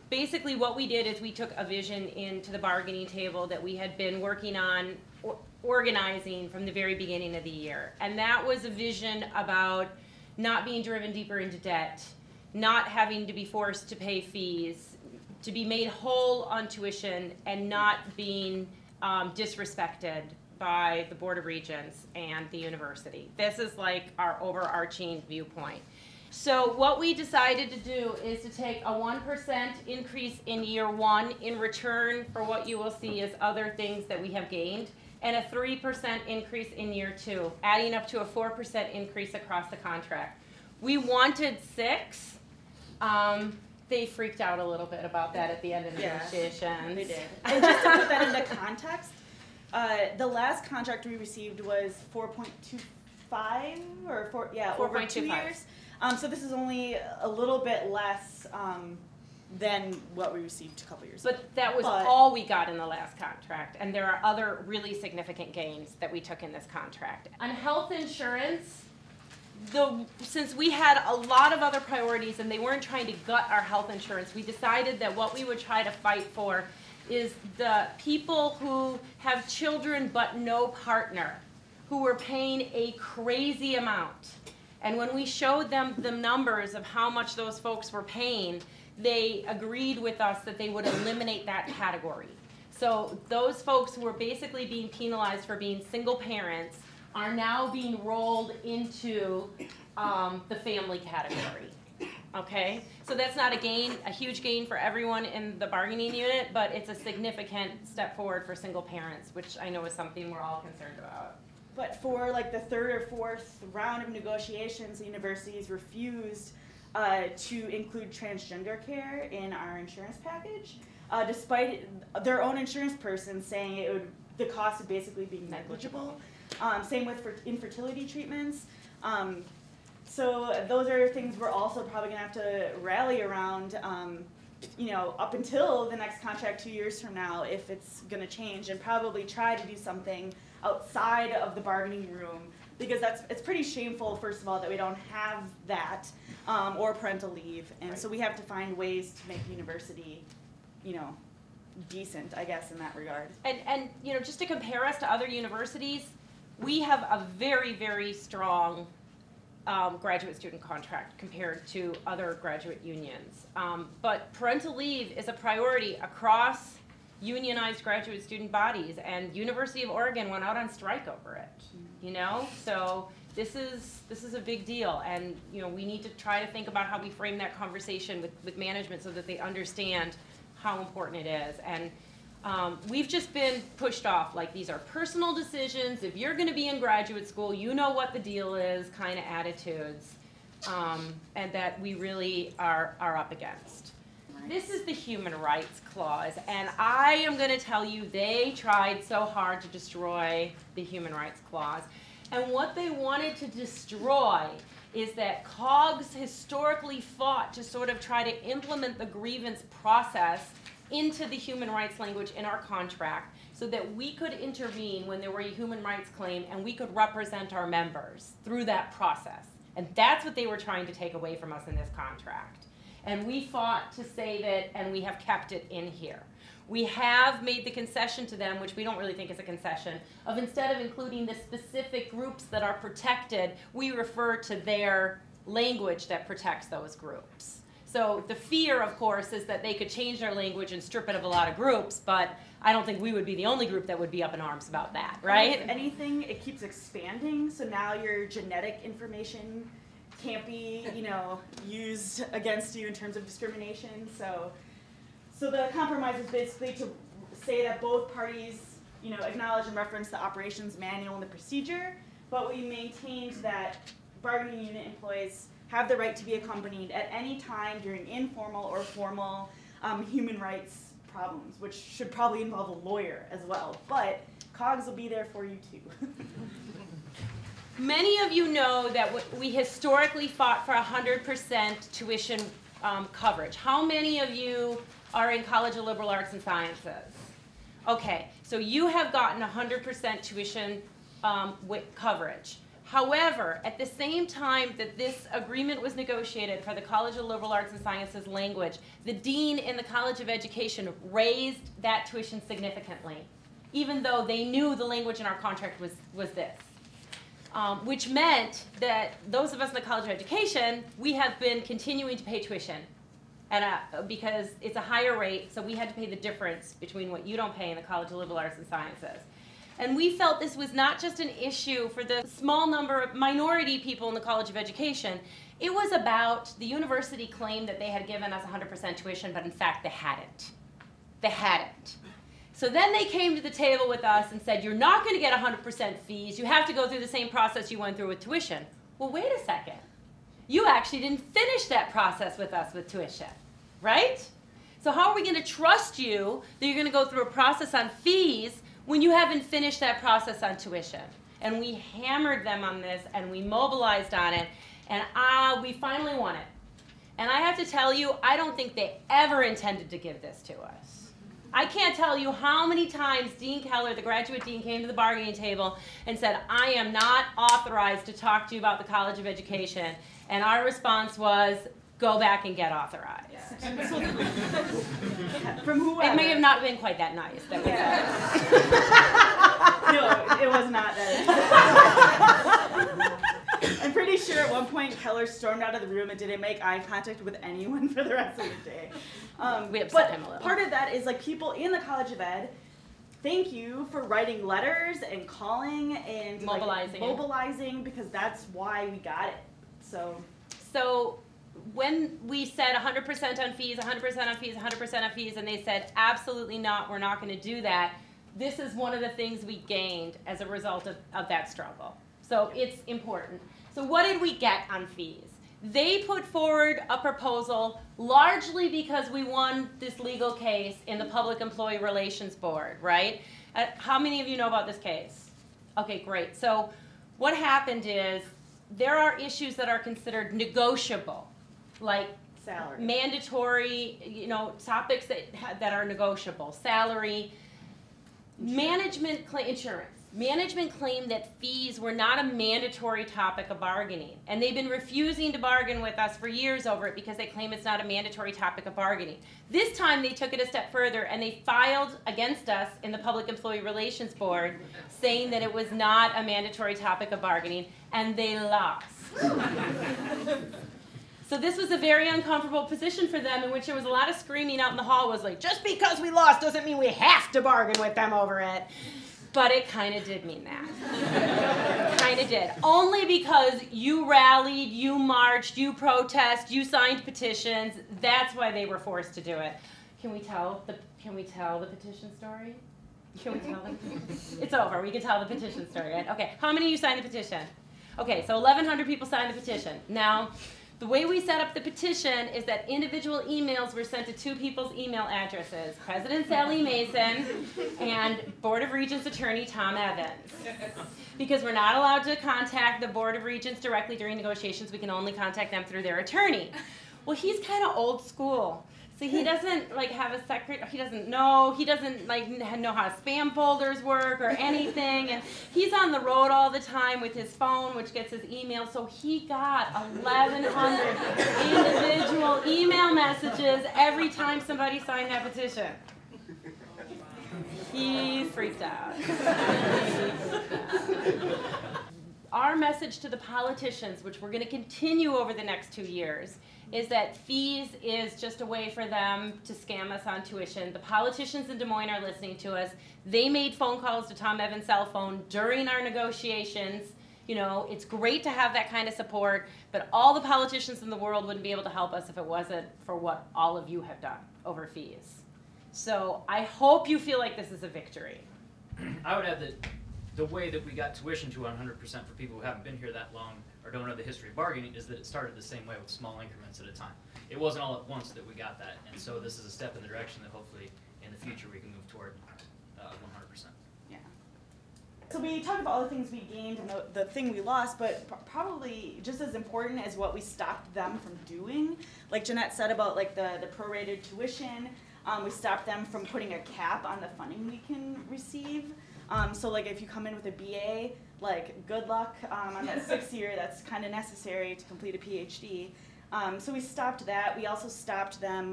basically what we did is we took a vision into the bargaining table that we had been working on organizing from the very beginning of the year. And that was a vision about not being driven deeper into debt, not having to be forced to pay fees, to be made whole on tuition, and not being disrespected by the Board of Regents and the university. This is like our overarching viewpoint. So what we decided to do is to take a 1% increase in year one in return for what you will see as other things that we have gained, and a 3% increase in year two, adding up to a 4% increase across the contract. We wanted 6. They freaked out a little bit about that at the end of the negotiations. They did. And just to put that into context, the last contract we received was 4.25 or over 2 years. So this is only a little bit less than what we received a couple years ago. But that was all we got in the last contract, and there are other really significant gains that we took in this contract. On health insurance, since we had a lot of other priorities and they weren't trying to gut our health insurance, we decided that what we would try to fight for is the people who have children but no partner, who were paying a crazy amount. And when we showed them the numbers of how much those folks were paying, they agreed with us that they would eliminate that category. So those folks who were basically being penalized for being single parents are now being rolled into the family category. Okay? So that's not a huge gain for everyone in the bargaining unit, but it's a significant step forward for single parents, which I know is something we're all concerned about. But for like the 3rd or 4th round of negotiations, the universities refused to include transgender care in our insurance package, despite their own insurance person saying the cost would basically be negligible. Same with infertility treatments. So those are things we're also probably going to have to rally around, up until the next contract 2 years from now, if it's going to change, and probably try to do something outside of the bargaining room, because it's pretty shameful, first of all, that we don't have that, or parental leave, and so we have to find ways to make the university, decent, I guess, in that regard. And just to compare us to other universities, we have a very, very strong graduate student contract compared to other graduate unions. But parental leave is a priority across unionized graduate student bodies, and University of Oregon went out on strike over it, So this is a big deal, and we need to try to think about how we frame that conversation with management so that they understand how important it is. And we've just been pushed off like these are personal decisions. If you're going to be in graduate school, you know what the deal is kind of attitudes, and that we really are up against. This is the human rights clause, and I am going to tell you they tried so hard to destroy the human rights clause. And what they wanted to destroy is that Cogs historically fought to sort of try to implement the grievance process into the human rights language in our contract so that we could intervene when there were a human rights claim and we could represent our members through that process. And that's what they were trying to take away from us in this contract. And we fought to save it, and we have kept it in here. We have made the concession to them, which we don't really think is a concession, of instead of including the specific groups that are protected, we refer to their language that protects those groups. So the fear, of course, is that they could change their language and strip it of a lot of groups, but I don't think we would be the only group that would be up in arms about that, right? If anything, it keeps expanding, so now your genetic information can't be, used against you in terms of discrimination. So the compromise is basically to say that both parties, acknowledge and reference the operations manual and the procedure, but we maintained that bargaining unit employees have the right to be accompanied at any time during informal or formal human rights problems, which should probably involve a lawyer as well. But Cogs will be there for you too. Many of you know that we historically fought for 100% tuition coverage. How many of you are in College of Liberal Arts and Sciences? Okay, so you have gotten 100% tuition coverage. However, at the same time that this agreement was negotiated for the College of Liberal Arts and Sciences language, the dean in the College of Education raised that tuition significantly, even though they knew the language in our contract was this. Which meant that those of us in the College of Education, we have been continuing to pay tuition. And because it's a higher rate, so we had to pay the difference between what you don't pay in the College of Liberal Arts and Sciences. And we felt this was not just an issue for the small number of minority people in the College of Education. It was about the university claimed that they had given us 100% tuition, but in fact they hadn't. They hadn't. So then they came to the table with us and said, you're not going to get 100% fees. You have to go through the same process you went through with tuition. Well, wait a second. You actually didn't finish that process with us with tuition, right? So how are we going to trust you that you're going to go through a process on fees when you haven't finished that process on tuition? And we hammered them on this, and we mobilized on it, and we finally won it. And I have to tell you, I don't think they ever intended to give this to us. I can't tell you how many times Dean Keller, the graduate dean, came to the bargaining table and said, I am not authorized to talk to you about the College of Education. And our response was, go back and get authorized. Yeah. From whoever. It may have not been quite that nice. That No, it was not that. I'm pretty sure at one point Keller stormed out of the room and didn't make eye contact with anyone for the rest of the day. We upset him a little. Part of that is like people in the College of Ed, thank you for writing letters and calling and mobilizing because that's why we got it. So when we said 100% on fees, 100% on fees, 100% on fees, and they said absolutely not, we're not going to do that, this is one of the things we gained as a result of that struggle. So it's important. So what did we get on fees? They put forward a proposal largely because we won this legal case in the Public Employee Relations Board, right? How many of you know about this case? Okay, great. So what happened is there are issues that are considered negotiable, like salary, mandatory, topics that are negotiable, salary, management, insurance. Management claimed that fees were not a mandatory topic of bargaining, and they've been refusing to bargain with us for years over it because they claim it's not a mandatory topic of bargaining. This time they took it a step further and they filed against us in the Public Employee Relations Board saying that it was not a mandatory topic of bargaining, and they lost. So this was a very uncomfortable position for them in which there was a lot of screaming out in the hall was like, just because we lost doesn't mean we have to bargain with them over it. But it kind of did mean that. Kind of did. Only because you rallied, you marched, you protested, you signed petitions. That's why they were forced to do it. Can we tell the petition story? Can we tell them? It's over. We can tell the petition story, right? Okay. How many of you signed the petition? Okay, so 1,100 people signed the petition. Now, the way we set up the petition is that individual emails were sent to two people's email addresses, President Sally Mason and Board of Regents Attorney Tom Evans. Because we're not allowed to contact the Board of Regents directly during negotiations, we can only contact them through their attorney. Well, he's kind of old school. So he doesn't have a secretary, he doesn't know how spam folders work or anything, and he's on the road all the time with his phone, which gets his email, so he got 1,100 individual email messages every time somebody signed that petition. He freaked out. Our message to the politicians, which we're going to continue over the next 2 years, is that fees is just a way for them to scam us on tuition. The politicians in Des Moines are listening to us. They made phone calls to Tom Evans' cell phone during our negotiations. It's great to have that kind of support, but all the politicians in the world wouldn't be able to help us if it wasn't for what all of you have done over fees. So I hope you feel like this is a victory. I would add that the way that we got tuition to 100% for people who haven't been here that long or don't know the history of bargaining is that it started the same way with small increments at a time. It wasn't all at once that we got that, and so this is a step in the direction that hopefully in the future we can move toward 100%. Yeah. So we talked about all the things we gained and the thing we lost, but probably just as important as what we stopped them from doing, like Jeanette said about the prorated tuition, we stopped them from putting a cap on the funding we can receive. So if you come in with a BA, like, good luck on that 6th year. That's kind of necessary to complete a PhD. So we stopped that. We also stopped them,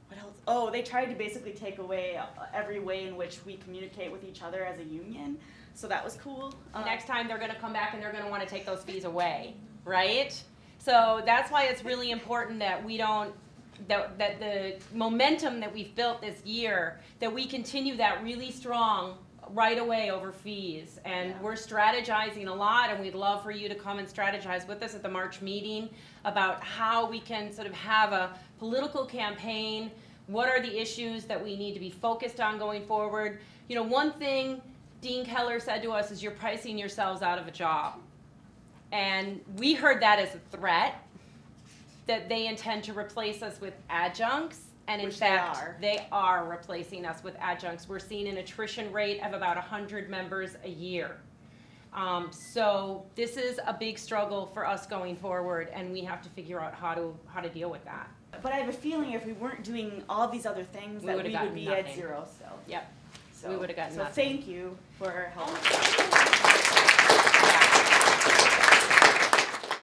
what else? Oh, they tried to basically take away every way in which we communicate with each other as a union. So that was cool. Next time they're going to come back and they're going to want to take those fees away, right? So that's why it's really important that we don't, that the momentum that we've built this year, that we continue that really strong right away over fees. And we're strategizing a lot, and we'd love for you to come and strategize with us at the March meeting about how we can sort of have a political campaign. What are the issues that we need to be focused on going forward? You know, one thing Dean Keller said to us is, you're pricing yourselves out of a job. And we heard that as a threat, that they intend to replace us with adjuncts. And in fact, they are replacing us with adjuncts. We're seeing an attrition rate of about 100 members a year. So this is a big struggle for us going forward, and we have to figure out how to deal with that. But I have a feeling if we weren't doing all these other things, that we would be at 0 still. Yep. So, We would have gotten so nothing. thank you for helping.